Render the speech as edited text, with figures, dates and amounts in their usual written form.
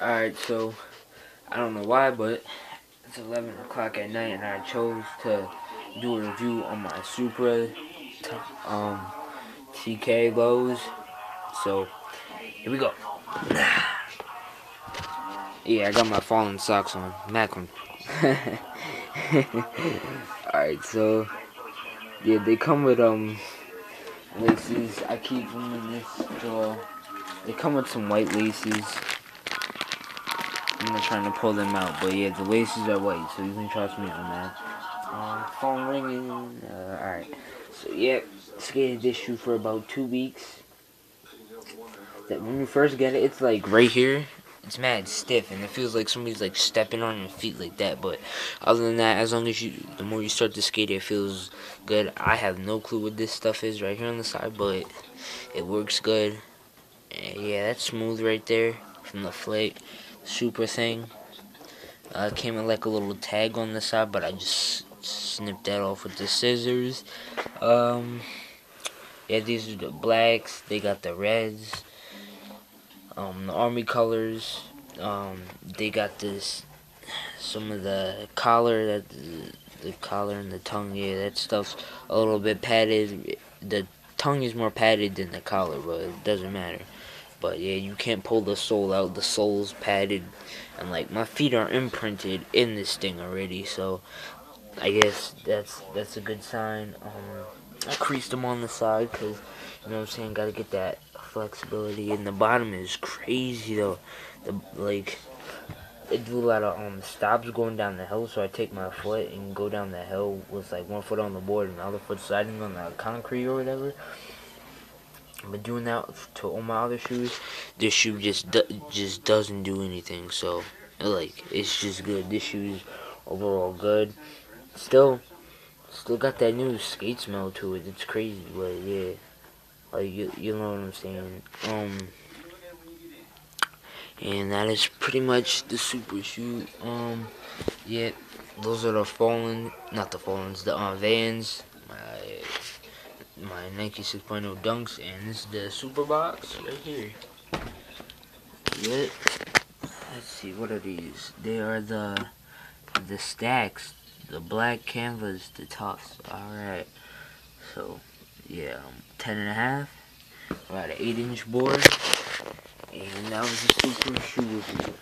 Alright, so I don't know why, but it's 11 o'clock at night and I chose to do a review on my Supra um, TK lows. So here we go. Yeah, I got my fallen socks on. Macklin. Alright, so yeah, they come with laces. I keep them in this drawer. They come with some white laces. I'm not trying to pull them out, but yeah, the laces are white, so you can trust me on that. Phone ringing. Alright. So, yeah, skated this shoe for about 2 weeks. That when you first get it, it's like right here. It's mad stiff, and it feels like somebody's like stepping on your feet like that. But other than that, as long as the more you start to skate, it feels good. I have no clue what this stuff is right here on the side, but it works good. And yeah, that's smooth right there from the flake. Super thing. Came with like a little tag on the side, but I just snipped that off with the scissors. Yeah, these are the blacks. They got the reds. The army colors. They got this. Some of the collar, the collar and the tongue. Yeah, that stuff's a little bit padded. The tongue is more padded than the collar, but it doesn't matter. But yeah, you can't pull the sole out. The sole's padded, and like my feet are imprinted in this thing already. So I guess that's a good sign. I creased them on the side because you know what I'm saying. Got to get that flexibility. And the bottom is crazy though. The like I do a lot of stops going down the hill, so I take my foot and go down the hill with like one foot on the board and the other foot sliding on the concrete or whatever. I've been doing that to all my other shoes. This shoe just doesn't do anything. So like it's just good. This shoe's overall good. Still got that new skate smell to it. It's crazy, but yeah, like you know what I'm saying. And that is pretty much the Super shoe. Yeah, those are the fallen, not the fallens, the Vans. My Nike 6.0 Dunks, and this is the Super Box right here. Yep. Let's see, what are these? They are the stacks, the black canvas, the tops. Alright. So, yeah, 10.5. Got an 8-inch board. And that was the Super shoe review.